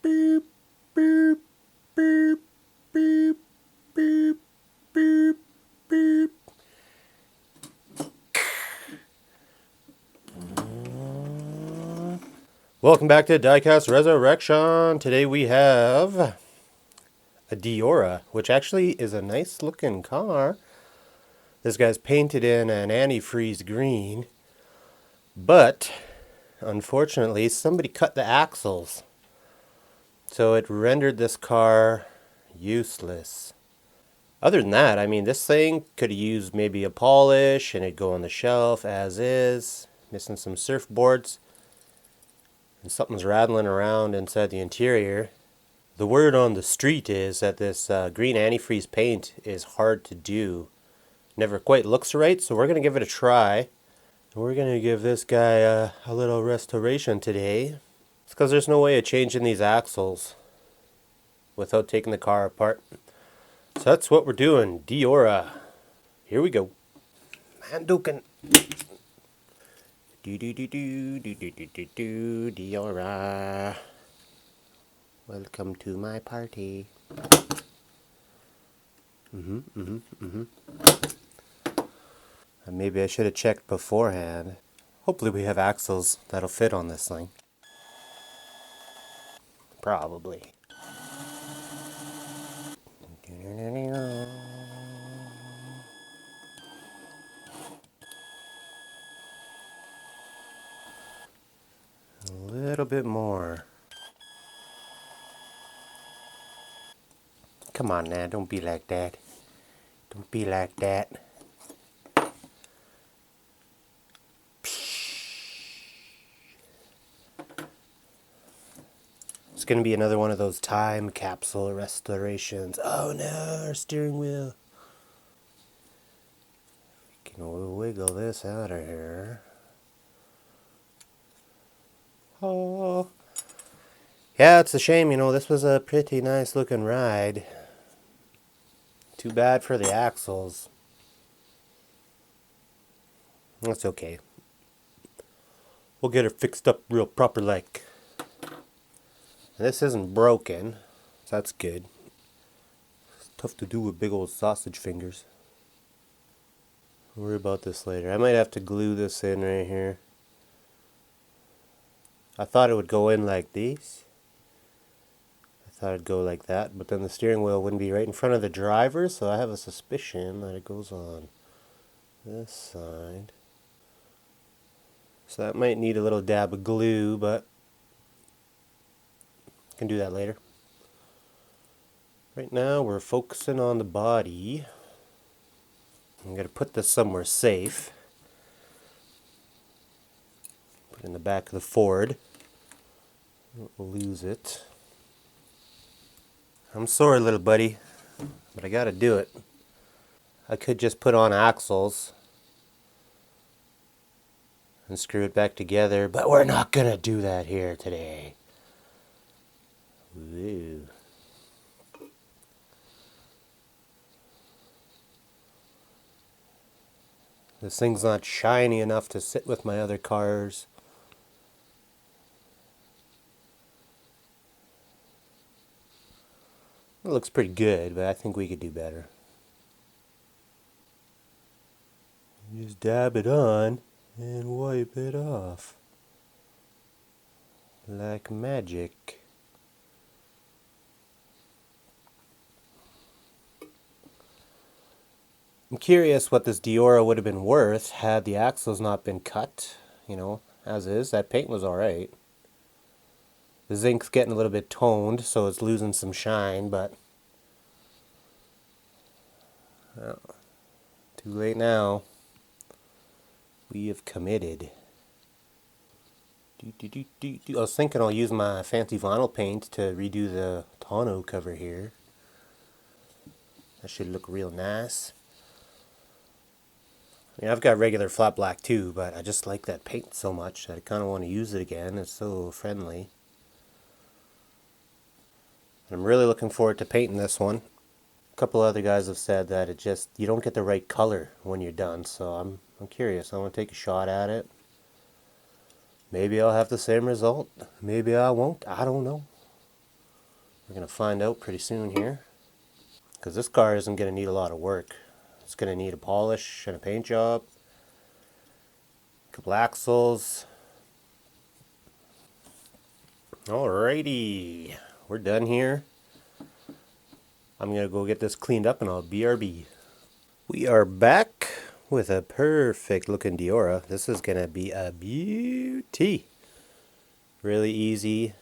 Boop, boop, boop, boop, boop, boop, boop. Welcome back to Diecast Resurrection. Today we have a Deora, which actually is a nice looking car. This guy's painted in an antifreeze green, but unfortunately somebody cut the axles, so it rendered this car useless. Other than that, I mean, this thing could have used maybe a polish and it'd go on the shelf as is. Missing some surfboards. And something's rattling around inside the interior. The word on the street is that this green antifreeze paint is hard to do. Never quite looks right, so we're going to give it a try. We're going to give this guy a little restoration today. It's because there's no way of changing these axles without taking the car apart. So that's what we're doing. Deora. Here we go. Handooken. Deora. Welcome to my party. Maybe I should have checked beforehand. Hopefully we have axles that'll fit on this thing. Probably. A little bit more. Come on now, don't be like that. Don't be like that. It's going to be another one of those time capsule restorations. Oh no, our steering wheel. We can wiggle this out of here. Oh. Yeah, it's a shame, you know, this was a pretty nice looking ride. Too bad for the axles. That's okay. We'll get her fixed up real proper like. This isn't broken, so that's good. It's tough to do with big old sausage fingers. I'll worry about this later. I might have to glue this in right here. I thought it would go in like this. I thought it'd go like that, but then the steering wheel wouldn't be right in front of the driver, so I have a suspicion that it goes on this side. So that might need a little dab of glue, but I can do that later. Right now we're focusing on the body. I'm going to put this somewhere safe. Put it in the back of the Ford. We'll lose it. I'm sorry, little buddy, but I gotta do it. I could just put on axles and screw it back together, but we're not gonna do that here today. Ooh. This thing's not shiny enough to sit with my other cars. It looks pretty good, but I think we could do better. Just dab it on and wipe it off. Like magic. I'm curious what this Deora would have been worth had the axles not been cut. You know, as is. That paint was alright. The zinc's getting a little bit toned, so it's losing some shine, but well, too late now. We have committed. I was thinking I'll use my fancy vinyl paint to redo the tonneau cover here. That should look real nice. I mean, I've got regular flat black too, but I just like that paint so much that I kind of want to use it again. It's so friendly. I'm really looking forward to painting this one. A couple other guys have said that you don't get the right color when you're done, so I'm curious. I want to take a shot at it. Maybe I'll have the same result. Maybe I won't. I don't know. We're going to find out pretty soon here. Because this car isn't going to need a lot of work. It's going to need a polish and a paint job. A couple axles. Alrighty. We're done here. I'm going to go get this cleaned up and I'll BRB. We are back with a perfect looking Deora. This is going to be a beauty. Really easy.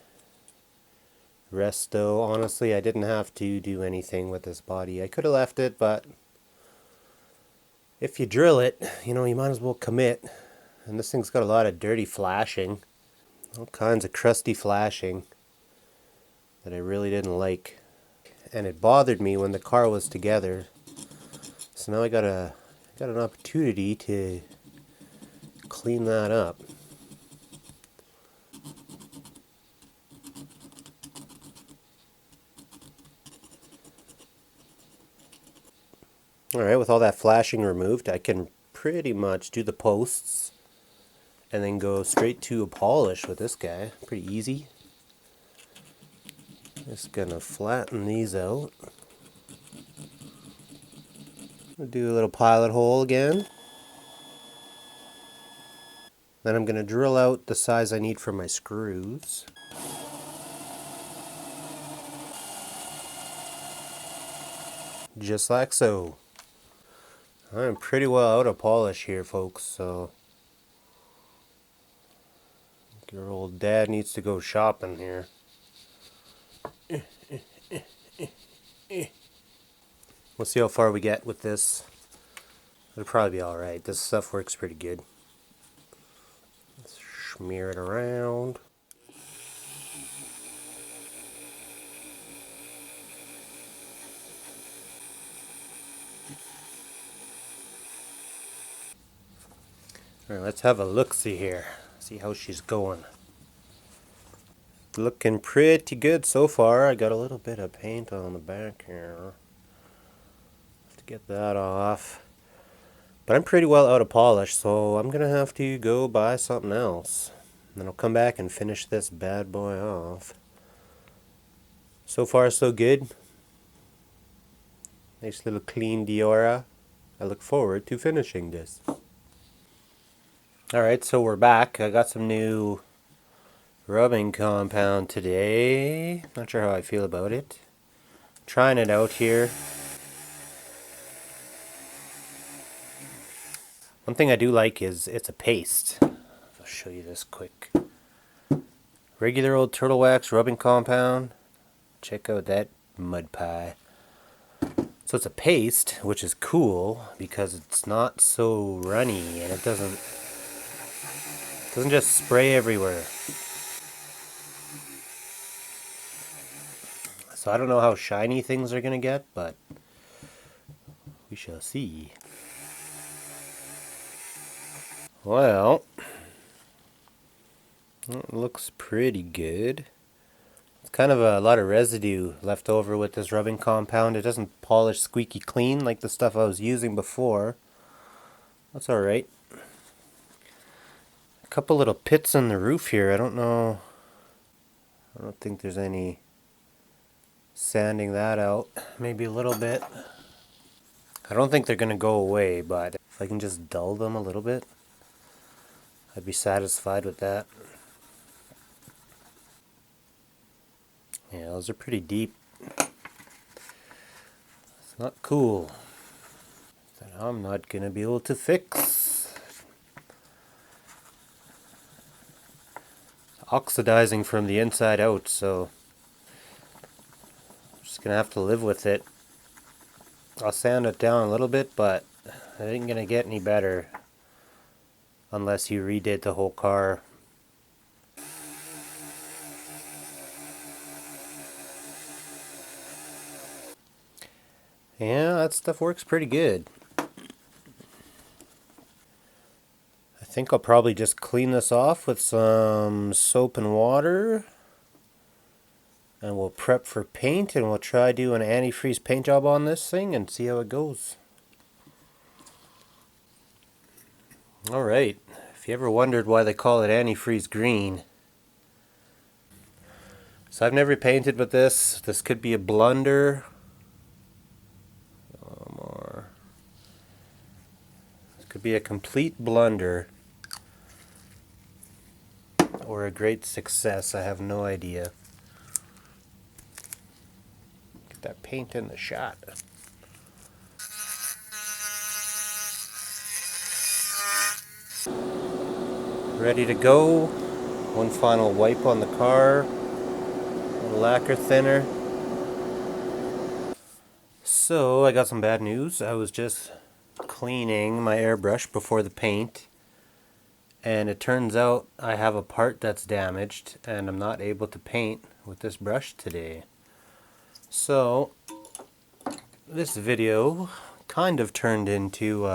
Resto. Honestly, I didn't have to do anything with this body. I could have left it, but if you drill it, you know, you might as well commit. And this thing's got a lot of dirty flashing. All kinds of crusty flashing that I really didn't like. And it bothered me when the car was together. So now I got an opportunity to clean that up. Alright, with all that flashing removed, I can pretty much do the posts and then go straight to a polish with this guy. Pretty easy. Just gonna flatten these out. Do a little pilot hole again. Then I'm gonna drill out the size I need for my screws. Just like so. I'm pretty well out of polish here, folks, so your old dad needs to go shopping here. We'll see how far we get with this. It'll probably be alright. This stuff works pretty good. Let's smear it around. Alright, let's have a look-see here. See how she's going. Looking pretty good so far. I got a little bit of paint on the back here. Have to get that off. But I'm pretty well out of polish, so I'm gonna have to go buy something else. And then I'll come back and finish this bad boy off. So far so good. Nice little clean Deora. I look forward to finishing this. Alright, so we're back. I got some new rubbing compound today. Not sure how I feel about it. Trying it out here. One thing I do like is it's a paste. I'll show you this quick. Regular old turtle wax rubbing compound. Check out that mud pie. So it's a paste, which is cool because it's not so runny and it doesn't just spray everywhere. So I don't know how shiny things are gonna get, but we shall see. Well, it looks pretty good. It's kind of a lot of residue left over with this rubbing compound. It doesn't polish squeaky clean like the stuff I was using before. That's alright. A couple little pits on the roof here. I don't think there's any sanding that out. Maybe a little bit. I don't think they're going to go away, but if I can just dull them a little bit, I'd be satisfied with that. Yeah, those are pretty deep. It's not cool. That I'm not going to be able to fix. Oxidizing from the inside out, so I'm just gonna have to live with it. I'll sand it down a little bit, but it ain't gonna get any better unless you redid the whole car. Yeah, that stuff works pretty good. I think I'll probably just clean this off with some soap and water. And we'll prep for paint and we'll try do an antifreeze paint job on this thing and see how it goes. Alright, if you ever wondered why they call it antifreeze green. So I've never painted with this. This could be a blunder. This could be a complete blunder. Or a great success. I have no idea. Get that paint in the shot. Ready to go. One final wipe on the car. A little lacquer thinner. So I got some bad news. I was just cleaning my airbrush before the paint, and it turns out I have a part that's damaged and I'm not able to paint with this brush today. So this video kind of turned into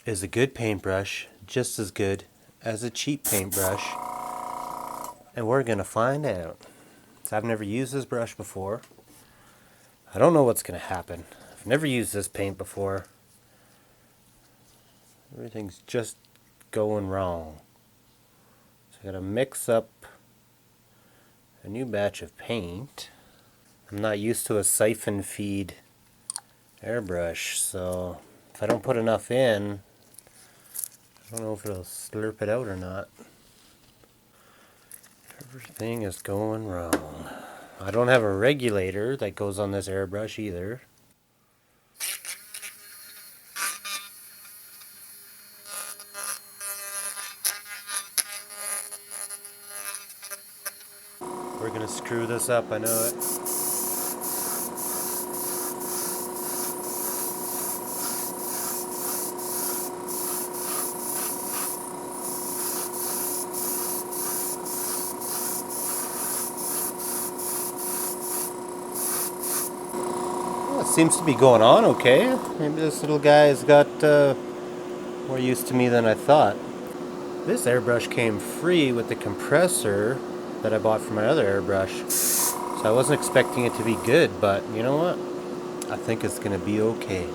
is a good paintbrush just as good as a cheap paintbrush? And we're gonna find out. So I've never used this brush before. I don't know what's gonna happen. I've never used this paint before. Everything's just going wrong. So I gotta mix up a new batch of paint. I'm not used to a siphon feed airbrush, so if I don't put enough in, I don't know if it'll slurp it out or not. Everything is going wrong. I don't have a regulator that goes on this airbrush either. We're gonna screw this up, I know it. Well, it seems to be going on okay. Maybe this little guy's got more use to me than I thought. This airbrush came free with the compressor that I bought for my other airbrush. So I wasn't expecting it to be good, but you know what? I think it's gonna be okay.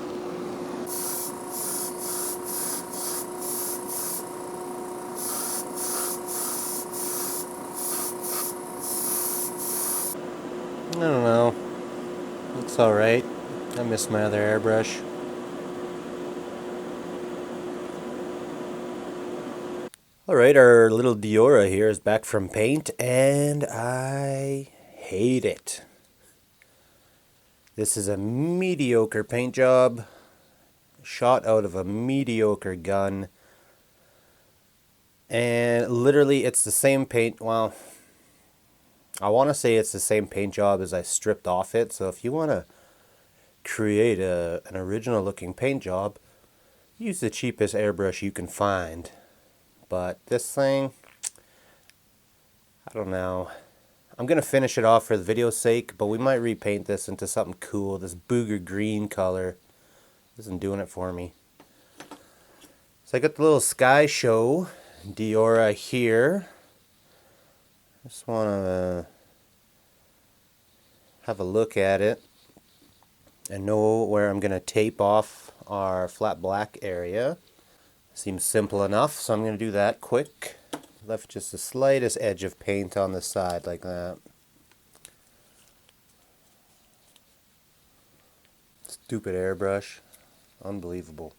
I don't know. Looks alright. I miss my other airbrush. Alright, our little Deora here is back from paint, and I hate it. This is a mediocre paint job, shot out of a mediocre gun, and literally it's the same paint, well, I want to say it's the same paint job as I stripped off it, so if you want to create an original looking paint job, use the cheapest airbrush you can find. But this thing, I don't know. I'm going to finish it off for the video's sake, but we might repaint this into something cool. This booger green color isn't doing it for me. So I got the little Sky Show Deora here. Just want to have a look at it and know where I'm going to tape off our flat black area. Seems simple enough, so I'm going to do that quick. Left just the slightest edge of paint on the side like that. Stupid airbrush. Unbelievable.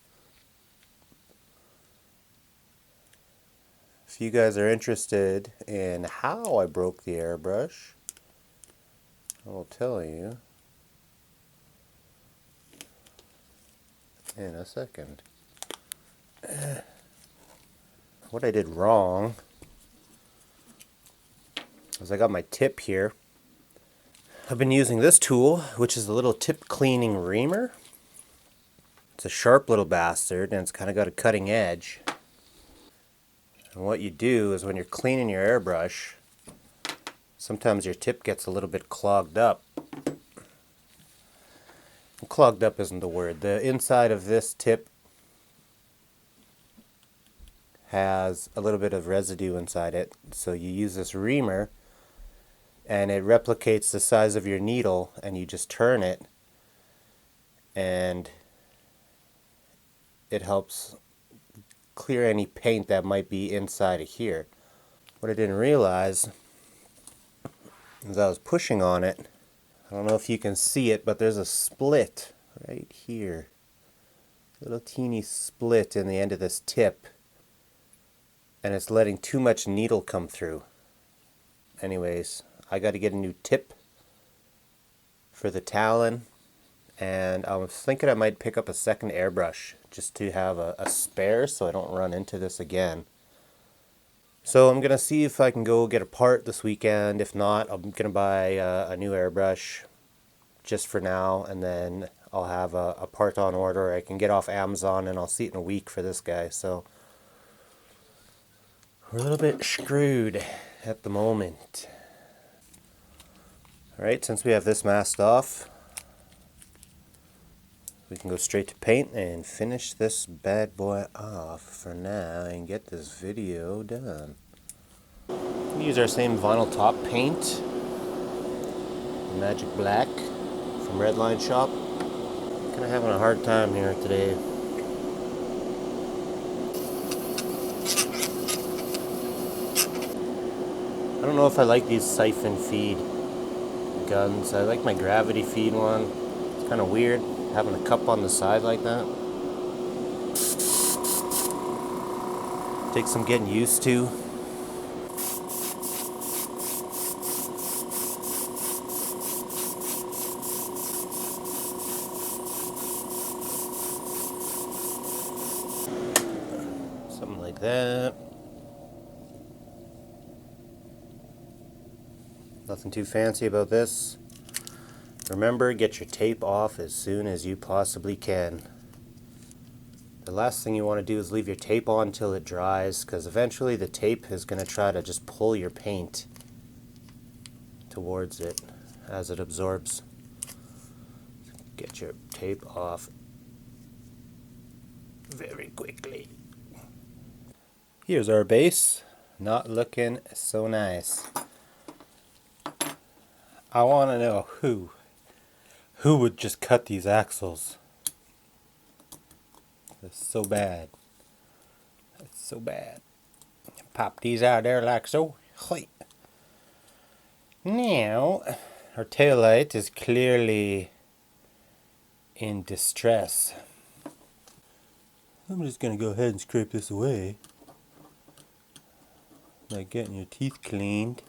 If you guys are interested in how I broke the airbrush, I will tell you in a second. What I did wrong is I got my tip here. I've been using this tool, which is the little tip cleaning reamer. It's a sharp little bastard, and it's kind of got a cutting edge. And what you do is when you're cleaning your airbrush, sometimes your tip gets a little bit clogged up. Clogged up isn't the word. The inside of this tip has a little bit of residue inside it, so you use this reamer and it replicates the size of your needle, and you just turn it and it helps clear any paint that might be inside of here. What I didn't realize As I was pushing on it, I don't know if you can see it, but there's a split right here. Little teeny split in the end of this tip. And it's letting too much needle come through. Anyways, I got to get a new tip for the Talon. And I was thinking I might pick up a second airbrush just to have a spare so I don't run into this again. So I'm going to see if I can go get a part this weekend. If not, I'm going to buy a new airbrush just for now, and then I'll have a part on order I can get off Amazon, and I'll see it in a week for this guy. So we're a little bit screwed at the moment. Alright, since we have this masked off, we can go straight to paint and finish this bad boy off for now and get this video done. We use our same vinyl top paint, Magic Black from Redline shop. Kind of having a hard time here today. I don't know if I like these siphon feed guns. I like my gravity feed one. It's kind of weird having a cup on the side like that. Takes some getting used to. Something like that. Nothing too fancy about this. Remember, get your tape off as soon as you possibly can. The last thing you want to do is leave your tape on until it dries, because eventually the tape is going to try to just pull your paint towards it as it absorbs. Get your tape off very quickly. Here's our base. Not looking so nice. I want to know who would just cut these axles. It's so bad. It's so bad. Pop these out of there like so. Now, our taillight is clearly in distress. I'm just going to go ahead and scrape this away. Like getting your teeth cleaned.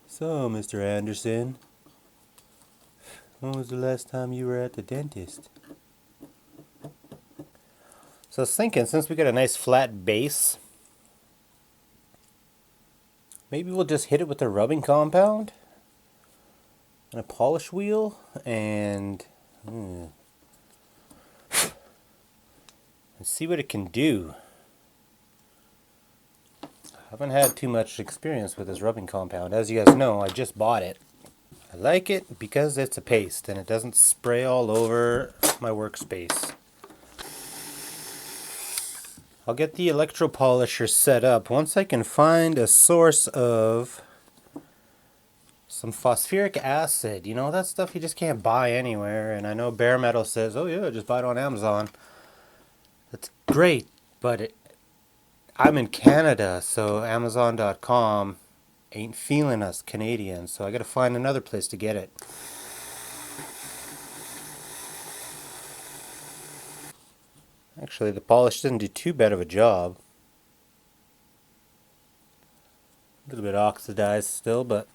So, Mr. Anderson, when was the last time you were at the dentist? So I was thinking, since we got a nice flat base, maybe we'll just hit it with a rubbing compound and a polish wheel and see what it can do. I haven't had too much experience with this rubbing compound. As you guys know, I just bought it. I like it because it's a paste and it doesn't spray all over my workspace. I'll get the electropolisher set up once I can find a source of some phosphoric acid. You know, that stuff you just can't buy anywhere. And I know Bare Metal says, oh yeah, just buy it on Amazon. That's great, but I'm in Canada, so Amazon.com ain't feeling us Canadians. So I gotta find another place to get it. Actually, the polish didn't do too bad of a job. A little bit oxidized still, but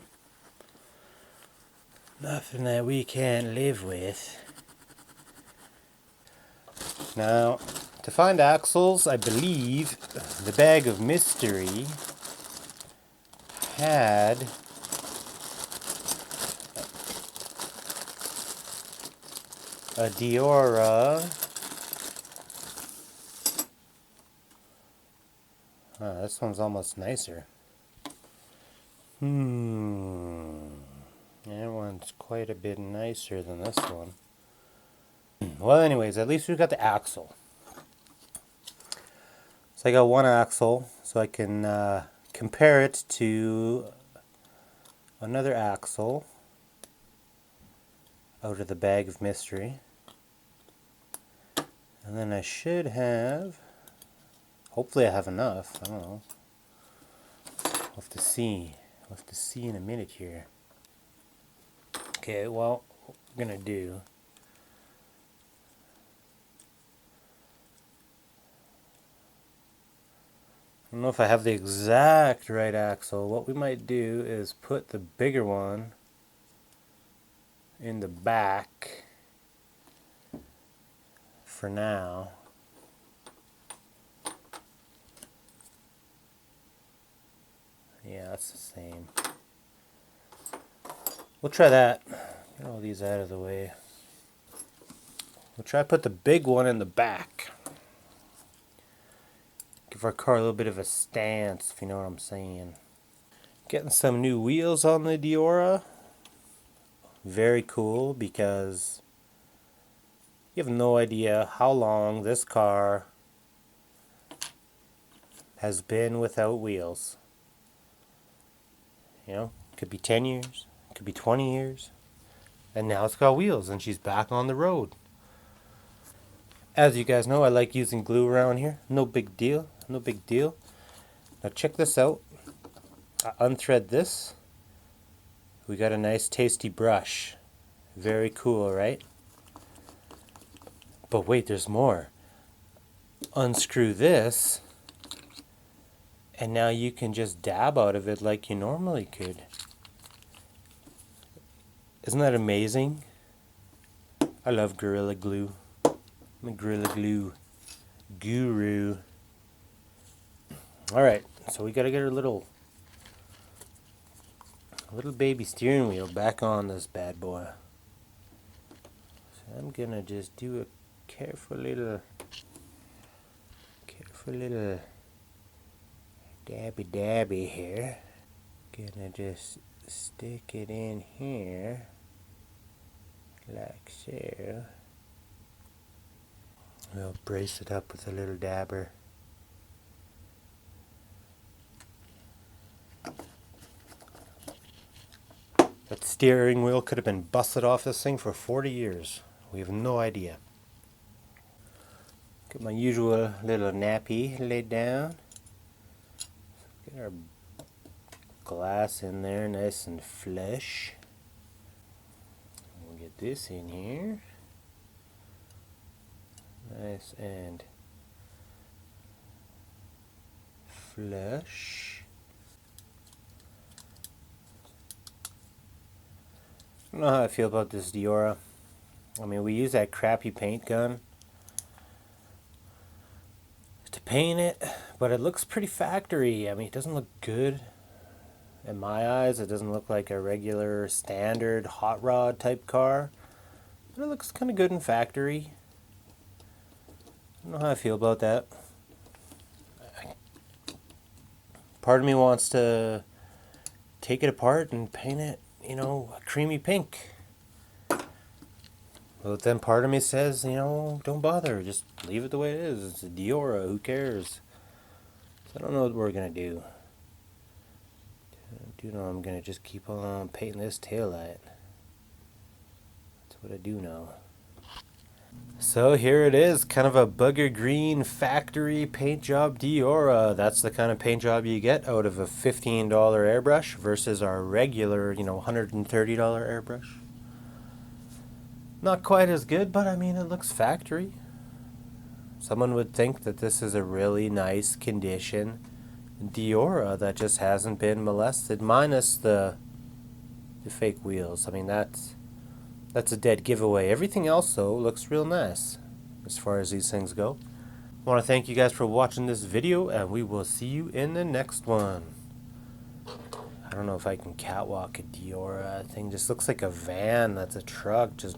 nothing that we can't live with. Now, to find axles, I believe the Bag of Mystery had a Deora. Oh, this one's almost nicer. That one's quite a bit nicer than this one. Well, anyways, at least we've got the axle. So I got one axle, so I can compare it to another axle out of the Bag of Mystery. And then I should have, hopefully I have enough, I don't know. We'll have to see We'll have to see in a minute here. Okay, well, what we're gonna do, I don't know if I have the exact right axle. What we might do is put the bigger one in the back for now. Yeah, that's the same. We'll try that. Get all these out of the way. We'll try to put the big one in the back. Give our car a little bit of a stance, if you know what I'm saying. Getting some new wheels on the Deora. Very cool, because you have no idea how long this car has been without wheels. You know, could be 10 years, could be 20 years, and now it's got wheels and she's back on the road. As you guys know, I like using glue around here. No big deal, no big deal. Now check this out. I unthread this. We got a nice tasty brush. Very cool, right? But wait, there's more. Unscrew this, and now you can just dab out of it like you normally could. Isn't that amazing? I love Gorilla Glue. I'm a Gorilla Glue guru. Alright, so we gotta get our little baby steering wheel back on this bad boy. So I'm gonna just do a careful little dabby here. Gonna just stick it in here like so. We'll brace it up with a little dabber. That steering wheel could have been busted off this thing for 40 years. We have no idea. Get my usual little nappy laid down. Get our glass in there nice and flush. We'll get this in here. Nice and flush. I don't know how I feel about this Deora. I mean, we use that crappy paint gun to paint it, but it looks pretty factory. I mean, it doesn't look good in my eyes. It doesn't look like a regular standard hot rod type car, but it looks kind of good in factory. I don't know how I feel about that. Part of me wants to take it apart and paint it, you know, a creamy pink. But then part of me says, you know, don't bother, just leave it the way it is. It's a Deora, who cares? So I don't know what we're gonna do. I do know I'm gonna just keep on painting this taillight. That's what I do know. So here it is, kind of a bugger green factory paint job Deora. That's the kind of paint job you get out of a $15 airbrush versus our regular, you know, $130 airbrush. Not quite as good, but I mean, it looks factory. Someone would think that this is a really nice condition Deora that just hasn't been molested, minus the fake wheels. I mean, that's a dead giveaway. Everything else, though, looks real nice as far as these things go. I want to thank you guys for watching this video, and we will see you in the next one. I don't know if I can catwalk a Deora. That thing just looks like a van that's a truck. Just